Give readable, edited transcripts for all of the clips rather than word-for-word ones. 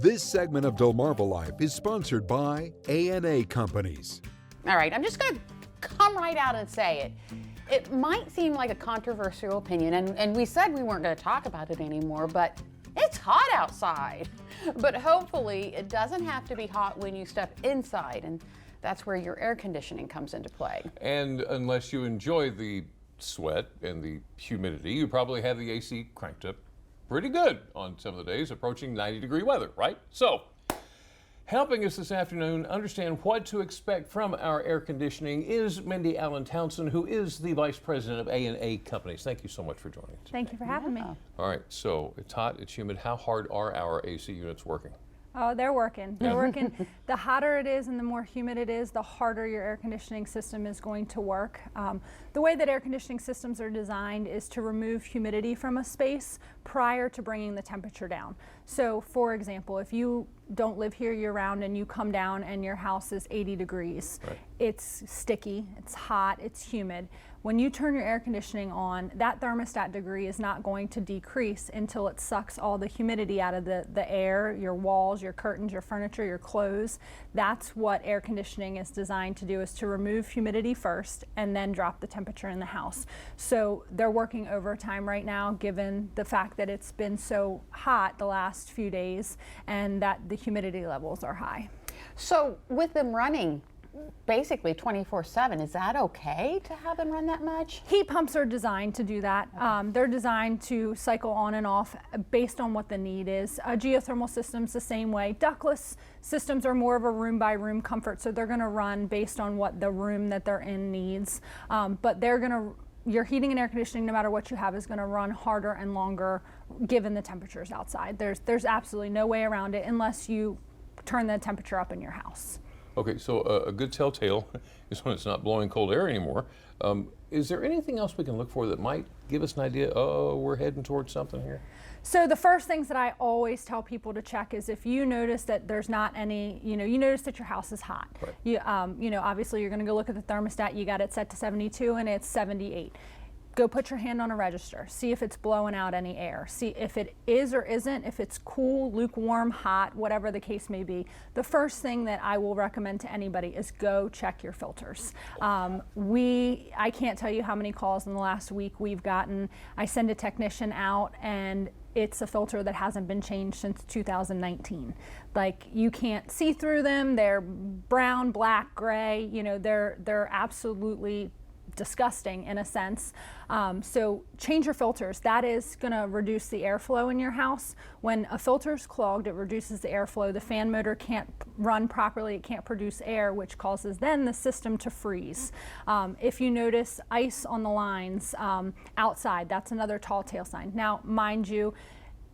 This segment of Delmarva Life is sponsored by A&A Companies. All right, I'm just going to come right out and say it. It might seem like a controversial opinion, and we said we weren't going to talk about it anymore, but it's hot outside. But hopefully it doesn't have to be hot when you step inside, and that's where your air conditioning comes into play. And unless you enjoy the sweat and the humidity, you probably have the AC cranked up pretty good on some of the days approaching 90-degree weather, right? So, helping us this afternoon understand what to expect from our air conditioning is Mindy Allen Townsend, who is the Vice President of A&A Companies. Thank you so much for joining us. Thank you for having me. All right, so it's hot, it's humid. How hard are our AC units working? Oh, they're working. They're working. The hotter it is and the more humid it is, the harder your air conditioning system is going to work. The way that air conditioning systems are designed is to remove humidity from a space prior to bringing the temperature down. So, for example, if you don't live here year-round and you come down and your house is 80 degrees, right. It's sticky, it's hot, it's humid. When you turn your air conditioning on, that thermostat degree is not going to decrease until it sucks all the humidity out of the air, your walls, your curtains, your furniture, your clothes. That's what air conditioning is designed to do, is to remove humidity first and then drop the temperature in the house. So they're working overtime right now, given the fact that it's been so hot the last few days and that the humidity levels are high. So with them running basically 24/7, is that okay to have them run that much? Heat pumps are designed to do that. They're designed to cycle on and off based on what the need is. Geothermal systems the same way. Ductless systems are more of a room by room comfort, so they're going to run based on what the room that they're in needs. But your heating and air conditioning, no matter what you have, is going to run harder and longer given the temperatures outside. There's absolutely no way around it unless you turn the temperature up in your house. Okay, so a good telltale is when it's not blowing cold air anymore. Is there anything else we can look for that might give us an idea, oh, we're heading towards something here? So the first things that I always tell people to check is if you notice that there's not any, you notice that your house is hot. Right. You, obviously you're going to go look at the thermostat. You got it set to 72 and it's 78. Go put your hand on a register. See if it's blowing out any air. See if it is or isn't, if it's cool, lukewarm, hot, whatever the case may be. The first thing that I will recommend to anybody is go check your filters. I can't tell you how many calls in the last week we've gotten. I send a technician out and it's a filter that hasn't been changed since 2019. Like, you can't see through them. They're brown, black, gray. They're absolutely disgusting in a sense. So change your filters. That is going to reduce the airflow in your house. When a filter is clogged, it reduces the airflow. The fan motor can't run properly. It can't produce air, which causes then the system to freeze. If you notice ice on the lines outside, that's another tall tale sign. Now, mind you,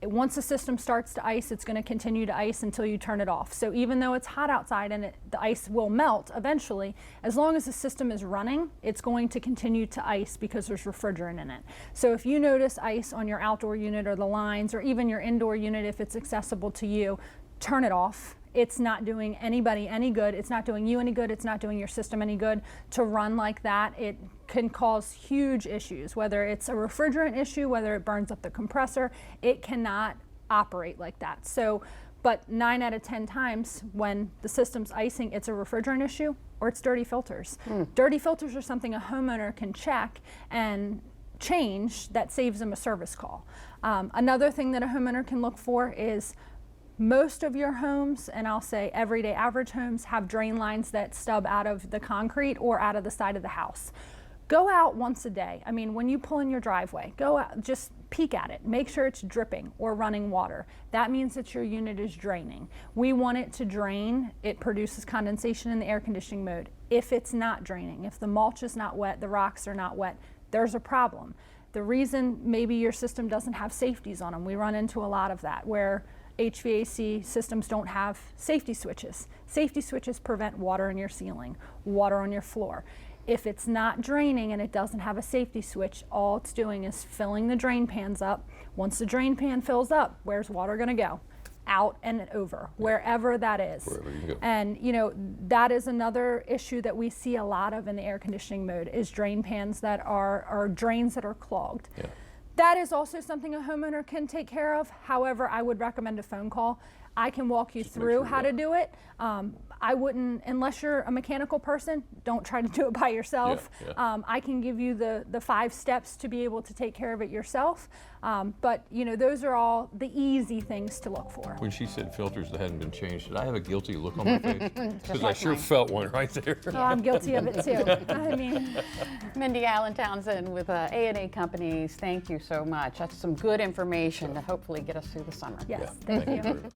once the system starts to ice, it's going to continue to ice until you turn it off. So even though it's hot outside and the ice will melt eventually, as long as the system is running, it's going to continue to ice because there's refrigerant in it. So if you notice ice on your outdoor unit or the lines or even your indoor unit, if it's accessible to you, turn it off. It's not doing anybody any good. It's not doing you any good. It's not doing your system any good to run like that. It can cause huge issues, whether it's a refrigerant issue, whether it burns up the compressor. It cannot operate like that. So, but 9 out of 10 times when the system's icing, it's a refrigerant issue or it's dirty filters. Dirty filters are something a homeowner can check and change that saves them a service call. Another thing that a homeowner can look for is most of your homes, and I'll say everyday average homes, have drain lines that stub out of the concrete or out of the side of the house. Go out once a day. I mean, when you pull in your driveway, go out, just peek at it. Make sure it's dripping or running water. That means that your unit is draining. We want it to drain. It produces condensation in the air conditioning mode. If it's not draining, if the mulch is not wet, the rocks are not wet, there's a problem. The reason maybe your system doesn't have safeties on them, we run into a lot of that, where HVAC systems don't have safety switches. Safety switches prevent water in your ceiling, water on your floor. If it's not draining and it doesn't have a safety switch, all it's doing is filling the drain pans up. Once the drain pan fills up, where's water going to go? Out and over, wherever that is. Wherever you can go. And that is another issue that we see a lot of in the air conditioning mode, is drain pans that are drains that are clogged. Yeah. That is also something a homeowner can take care of. However, I would recommend a phone call. I can walk you through how to do it. I wouldn't, unless you're a mechanical person, don't try to do it by yourself. I can give you the 5 steps to be able to take care of it yourself. But you know, those are all the easy things to look for. When she said filters that hadn't been changed, did I have a guilty look on my face? Because I like sure mine. felt one right there. Oh, I'm guilty of it too. I mean, Mindy Allen Townsend with A&A Companies, thank you so much. That's some good information to hopefully get us through the summer. yes, thank you.